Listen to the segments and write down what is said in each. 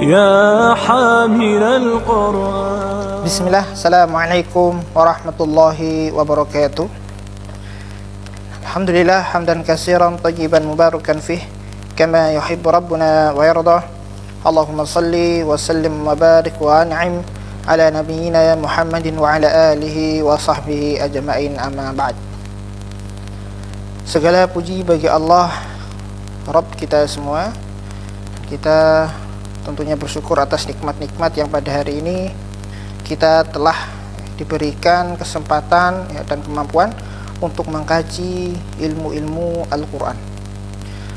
يا حامل القرآن. بسم الله. السلام عليكم ورحمة الله وبركاته. الحمد لله حمدا كثيرا طيبا مباركا فيه كما يحب ربنا ويرضى. اللهم صل وسلم وبارك وأنعم على نبينا محمد وعلى آله وصحبه أجمعين. أما بعد. Segala puji bagi Allah, Rabb kita semua. Kita tentunya bersyukur atas nikmat-nikmat yang pada hari ini kita telah diberikan kesempatan dan kemampuan untuk mengkaji ilmu-ilmu Al-Quran.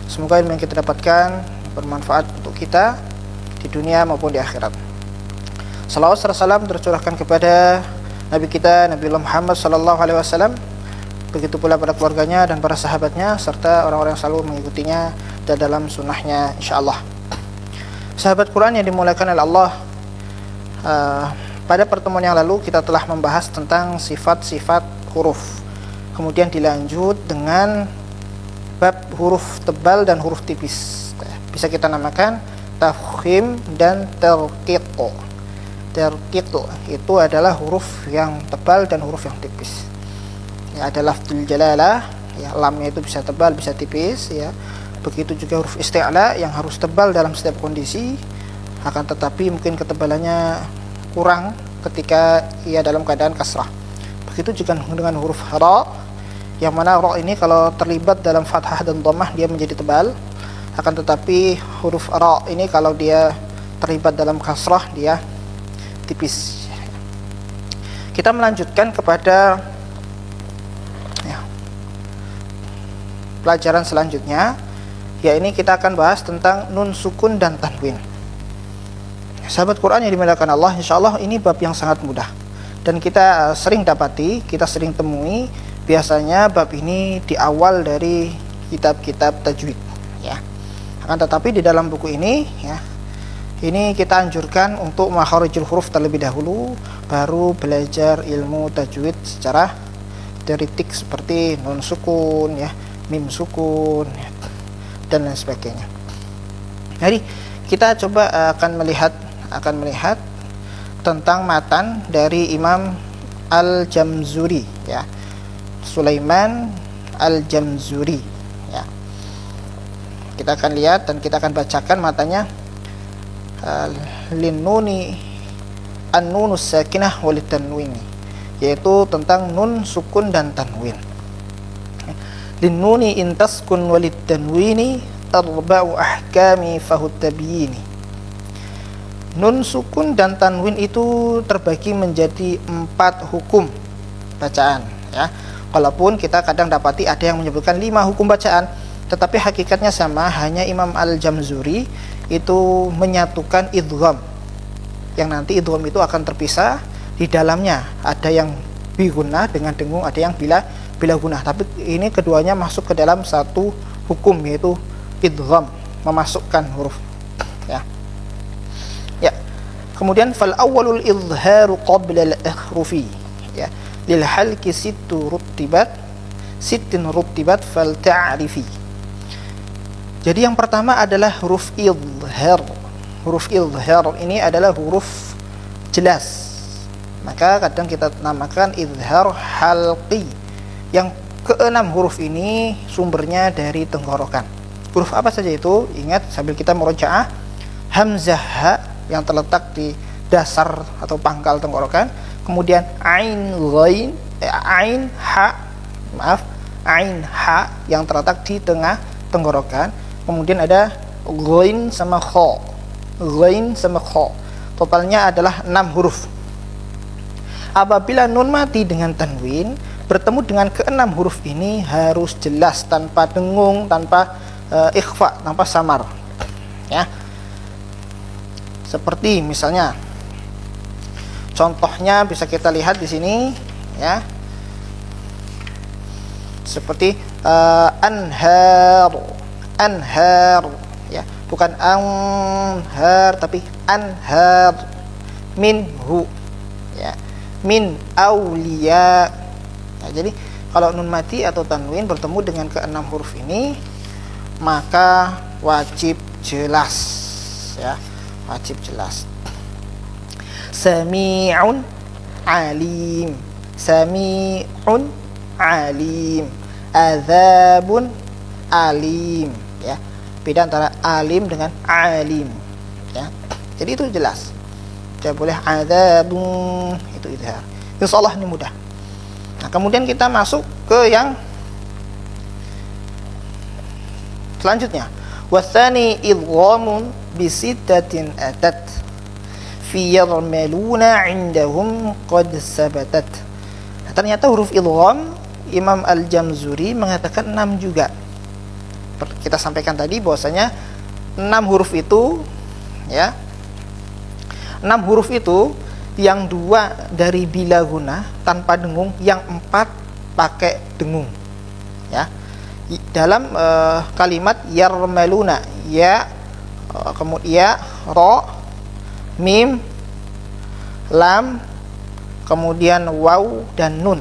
Semoga ilmu yang kita dapatkan bermanfaat untuk kita di dunia maupun di akhirat. Salawat serta salam tercurahkan kepada Nabi kita, Nabi Muhammad SAW, begitu pula pada keluarganya dan para sahabatnya serta orang-orang yang selalu mengikutinya dan dalam sunnahnya insyaallah. Sahabat Quran yang dimuliakan oleh Allah, pada pertemuan yang lalu kita telah membahas tentang sifat-sifat huruf. Kemudian dilanjut dengan bab huruf tebal dan huruf tipis. Bisa kita namakan tafkhim dan tarqiq. Tarqiq itu adalah huruf yang tebal dan huruf yang tipis. Ya, ada lafzul jalalah, ya, lamnya itu bisa tebal bisa tipis, ya. Begitu juga huruf isti'la yang harus tebal dalam setiap kondisi, akan tetapi mungkin ketebalannya kurang ketika ia dalam keadaan kasrah. Begitu juga dengan huruf ra, yang mana ra ini kalau terlibat dalam fathah dan dhammah dia menjadi tebal, akan tetapi huruf ra ini kalau dia terlibat dalam kasrah dia tipis. Kita melanjutkan kepada pelajaran selanjutnya, yakni kita akan bahas tentang nun sukun dan tanwin. Sahabat Quran yang dimuliakan Allah, insyaallah ini bab yang sangat mudah dan kita sering dapati, kita sering temui biasanya bab ini di awal dari kitab-kitab tajwid, ya. Akan tetapi di dalam buku ini, ya, ini kita anjurkan untuk makharijul huruf terlebih dahulu, baru belajar ilmu tajwid secara teoritik seperti nun sukun, ya, mim sukun, dan lain sebagainya. Jadi kita coba akan melihat tentang matan dari Imam Al-Jamzuri, ya, Sulaiman Al-Jamzuri, ya. Kita akan lihat dan kita akan bacakan matanya. Linnuni an-nunus sakinah walit tanwini, yaitu tentang nun sukun dan tanwin. Linnuni in taskun walid tanwini arba'u ahkami fahut tabyini. Nun sukun dan tanwin itu terbagi menjadi 4 hukum bacaan, ya. Walaupun kita kadang dapati ada yang menyebutkan 5 hukum bacaan, tetapi hakikatnya sama, hanya Imam Al-Jamzuri itu menyatukan idgham, yang nanti idgham itu akan terpisah di dalamnya, ada yang bi gunnah dengan dengung, ada yang bila gunah, tapi ini keduanya masuk ke dalam satu hukum, yaitu idgham, memasukkan huruf, ya. Ya. Kemudian fal awwalul izharu qabla al akhrufi, ya, lil halqi sittin rutibat fal ta'rifi. Jadi yang pertama adalah huruf izhar. Huruf izhar ini adalah huruf jelas, maka kadang kita namakan izhar halqi. Yang keenam huruf ini sumbernya dari tenggorokan. Huruf apa saja itu? Ingat sambil kita murojaah, hamzah ha yang terletak di dasar atau pangkal tenggorokan, kemudian ain ha yang terletak di tengah tenggorokan, kemudian ada ghain sama kha. Totalnya adalah 6 huruf. Apabila nun mati dengan tanwin bertemu dengan keenam huruf ini harus jelas, tanpa dengung, tanpa ikhfa, tanpa samar, ya. Seperti misalnya contohnya bisa kita lihat di sini, ya. Seperti anhar, ya, bukan anhar tapi anhar, minhu, ya, min auliya. Nah, jadi kalau nun mati atau tanwin bertemu dengan keenam huruf ini, maka wajib jelas, ya, wajib jelas. Sami'un alim, sami'un alim, adzabun alim, ya. Beda antara alim dengan alim, ya. Jadi itu jelas. Tidak boleh adzabun, itu idhar. Insyaallah ini mudah. Nah, kemudian kita masuk ke yang selanjutnya. Watsani idghamun bisittatin atat fi yarmaluna indahum qad sabatat. Nah, ternyata huruf idgham Imam Al-Jamzuri mengatakan 6 juga. Kita sampaikan tadi bahwasanya 6 huruf itu, ya. 6 huruf itu yang 2 dari bila guna tanpa dengung, yang 4 pakai dengung, ya. Dalam kalimat yarmaluna, ya, kemudian ya, ro, mim, lam, kemudian waw dan nun,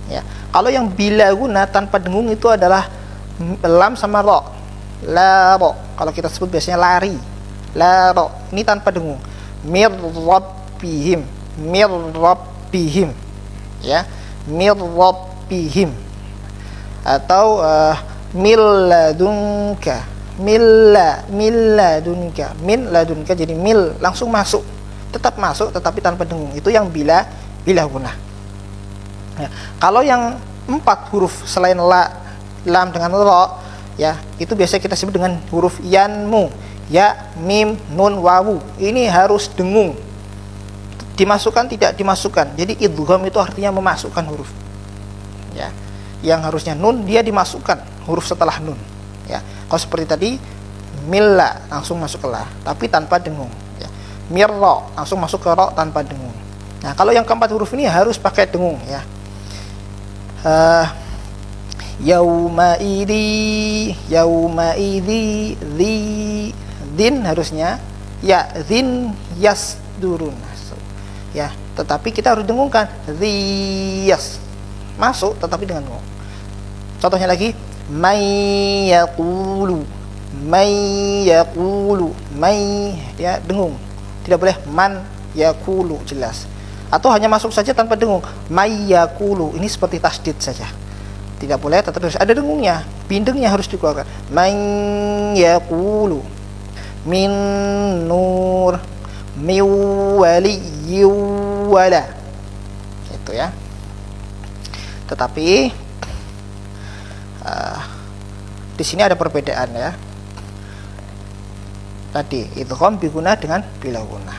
ya. Kalau yang bila guna tanpa dengung itu adalah lam sama ro, la ro. Kalau kita sebut biasanya lari, la ro. Ini tanpa dengung. Mir rabbihim, mir rabbihim, ya, mir rabbihim. Atau mil ladunka, min ladunka, jadi mil langsung masuk, tetap masuk tetapi tanpa dengung. Itu yang bila guna, ya. Kalau yang 4 huruf selain la, lam dengan ro, ya, itu biasa kita sebut dengan huruf yanmu, ya, mim, nun, wawu. Ini harus dengung, dimasukkan tidak dimasukkan. Jadi idgham itu artinya memasukkan huruf, ya. Yang harusnya nun dia dimasukkan huruf setelah nun, ya. Kalau seperti tadi milla langsung masuk ke la tapi tanpa dengung, ya. Mirra langsung masuk ke ro tanpa dengung. Nah, kalau yang keempat huruf ini harus pakai dengung, ya. Yauma idzi, din harusnya ya, din yasdurun, ya. Tetapi kita harus dengungkan yas, masuk tetapi dengan dengung. Contohnya lagi, may yaqulu, ya, dengung. Tidak boleh man yaqulu, jelas. Atau hanya masuk saja tanpa dengung, may yaqulu. Ini seperti tasdid saja. Tidak boleh, tetapi harus ada dengungnya. Bindengnya harus dikeluarkan. May yaqulu min nur min waliyyi wala. Itu, ya. Tetapi di sini ada perbedaan, ya. Tadi idgham biguna dengan bila guna.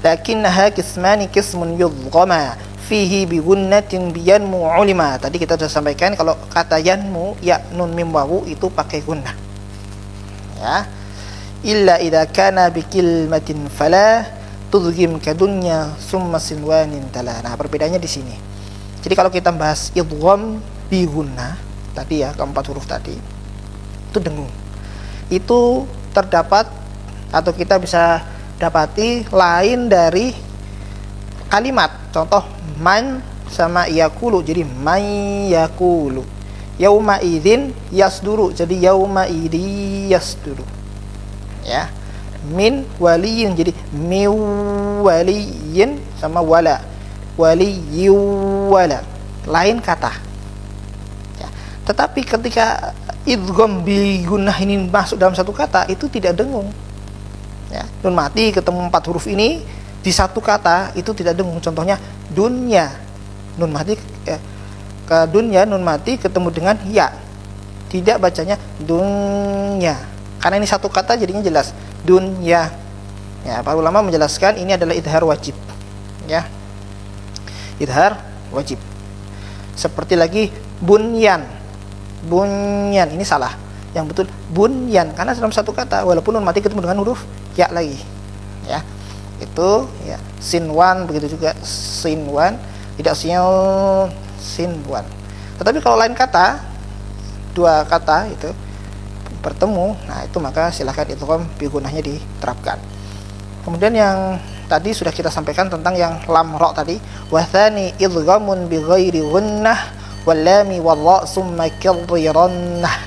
Lakinnaha qismani qismun yudghama fihi bigunnatin biyanmu ulima. Tadi kita sudah sampaikan kalau kata yanmu, ya, nun, mim, wawu itu pakai gunnah, ya. Illa idza kana bikilmatin fala tudghim kadunya summa sinwanin tala. Nah, perbedaannya di sini. Jadi kalau kita bahas idgham bi gunnah tadi, ya, keempat huruf tadi itu dengung. Itu terdapat atau kita bisa dapati lain dari kalimat. Contoh man sama yakulu, jadi man yakulu. Yauma idzin yasduru, jadi yauma idzi yasduru, ya. Min waliyin, jadi min waliyin sama wala, waliyyu wala, lain kata, ya. Tetapi ketika idgham bi gunnah ini masuk dalam satu kata, itu tidak dengung, ya. Nun mati ketemu 4 huruf ini di satu kata itu tidak dengung. Contohnya dunya, nun mati, ke dunya, nun mati ketemu dengan ya, tidak bacanya dunya, karena ini satu kata jadinya jelas dunya, ya. Para ulama menjelaskan ini adalah idhar wajib, ya, idhar wajib. Seperti lagi bunyan, ini salah. Yang betul bunyan, karena dalam satu kata walaupun nun mati ketemu dengan huruf ya lagi, ya. Itu, ya, sinwan, begitu juga sinwan, tidak sinwan. Tetapi kalau lain kata, 2 kata itu bertemu, nah itu maka silahkan idgham bi gunnahnya diterapkan. Kemudian yang tadi sudah kita sampaikan tentang yang lam ra tadi, wa tsani idghamun bi ghairi gunnah wal lami wal ra summa kirrannah.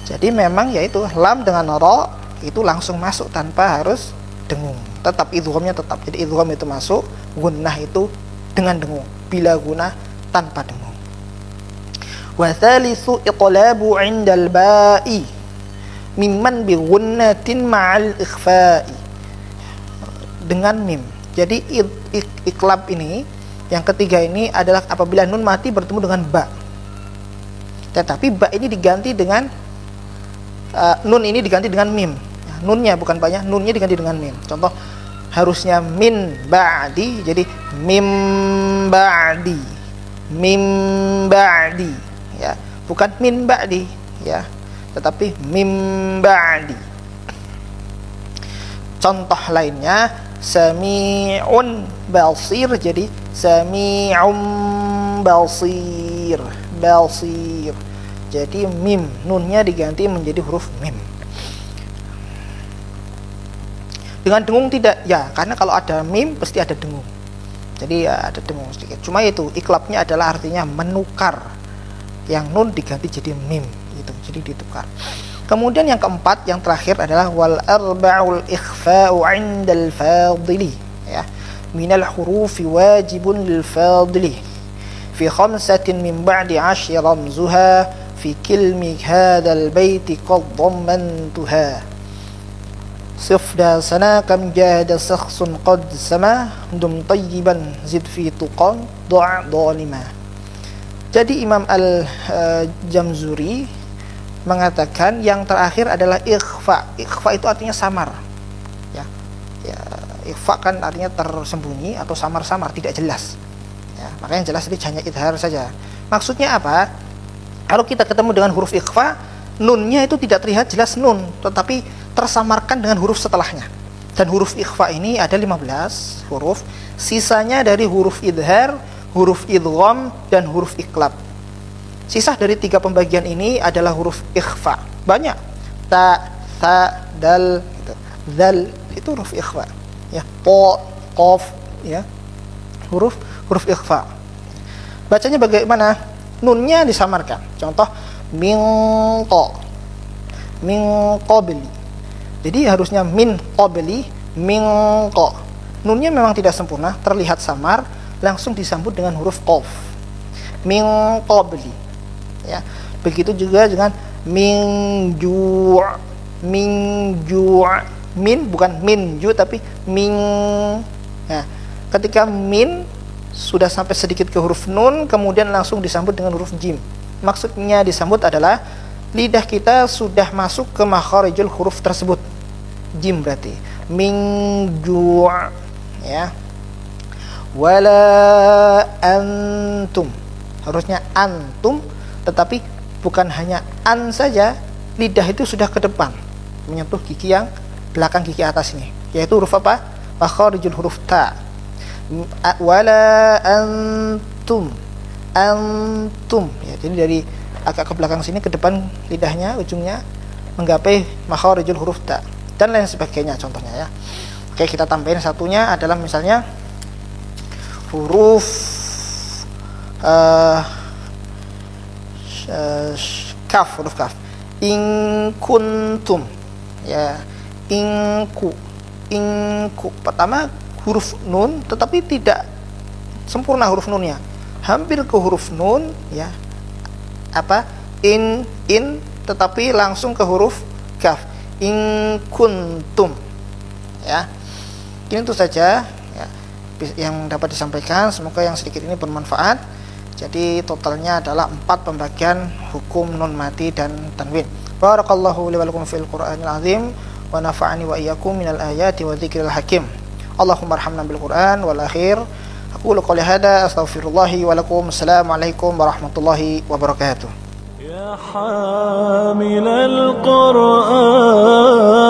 Jadi memang yaitu lam dengan ra itu langsung masuk tanpa harus dengung. Tetap idghamnya tetap. Jadi idgham itu masuk, gunnah itu dengan dengung. Bila gunnah tanpa dengung. Wa thalithu iqlabu 'indal ba'i mimman bi gunnatin ma'al ikhfa'i. Dengan mim. Jadi iklab ini yang ketiga ini adalah apabila nun mati bertemu dengan ba. Tetapi ba ini diganti dengan nun ini diganti dengan mim. Nunnya bukan banyak, nunnya diganti dengan mim. Contoh harusnya min ba'di, jadi mim ba'di, mim ba'di, ya, bukan min ba'di, ya, tetapi mim ba'di. Contoh lainnya sami'un basir, jadi sami'um basir, basir. Jadi mim, nunnya diganti menjadi huruf mim. Dengan dengung tidak, ya, karena kalau ada mim pasti ada dengung. Jadi ya ada dengung sedikit. Cuma itu iklabnya adalah artinya menukar. Yang nun diganti jadi mim, itu. Jadi ditukar. Kemudian yang keempat, yang terakhir adalah wal arba'ul ikhfa'u 'indal fadili, ya. Minal hurufi wajibun lil fadili. Fi khamsatin min ba'di 'ashri ramzuha fi kilmi hadzal baiti qad dhammantuha. Sifda sana kam jahada sakhsun qad sama dum tayyiban zid fi tuqan du'a dhalima. Jadi Imam Al-Jamzuri mengatakan yang terakhir adalah ikhfa. Ikhfa itu artinya samar. Ya. Ya, ikhfa kan artinya tersembunyi atau samar-samar, tidak jelas. Ya, makanya yang jelas ini hanya idhar saja. Maksudnya apa? Kalau kita ketemu dengan huruf ikhfa, nunnya itu tidak terlihat jelas nun, tetapi tersamarkan dengan huruf setelahnya. Dan huruf ikhfa ini ada 15 huruf, sisanya dari huruf idhar, huruf idgham, dan huruf iklab. Sisa dari 3 pembagian ini adalah huruf ikhfa. Banyak. Ta, tha, dal, gitu. Dal itu huruf ikhfa. Ya, po, qaf, ya. Huruf ikhfa. Bacanya bagaimana? Nunnya disamarkan. Contoh min qa, min qabli. Jadi harusnya min qabli, min qa. Nunnya memang tidak sempurna, terlihat samar, langsung disambut dengan huruf qaf. Min qabli. Ya. Begitu juga dengan min ju', min ju'. Min bukan min ju tapi min. Nah, ketika min sudah sampai sedikit ke huruf nun, kemudian langsung disambut dengan huruf jim. Maksudnya disambut adalah lidah kita sudah masuk ke makharijul huruf tersebut. Jim berarti min ju', ya. Wala antum, harusnya antum, tetapi bukan hanya an saja, lidah itu sudah ke depan menyentuh gigi yang belakang gigi atas ini, yaitu huruf apa? Makharijul huruf ta. Wala antum, antum, ya. Jadi dari agak ke belakang sini ke depan lidahnya, ujungnya menggapai makharijul huruf ta dan lain sebagainya contohnya, ya. Oke, kita tambahin satunya adalah misalnya huruf kaf, huruf kaf. In kuntum, ya. Inku. Pertama huruf nun tetapi tidak sempurna huruf nunnya. Hampir ke huruf nun, ya. Apa? In tetapi langsung ke huruf kaf. In kuntum, ya. Ini itu saja, ya, yang dapat disampaikan. Semoga yang sedikit ini bermanfaat. Jadi totalnya adalah 4 pembagian hukum nun mati dan tanwin. Barakallahu li wa lakum fil Qur'anil azim wa nafa'ani wa iyyakum minal ayati wa dzikril hakim. Allahumma arhamna bil Qur'an wal akhir. Aqulu qouli hada astaghfirullahi wa lakum. Assalamualaikum warahmatullahi wabarakatuh. يا حامل القرآن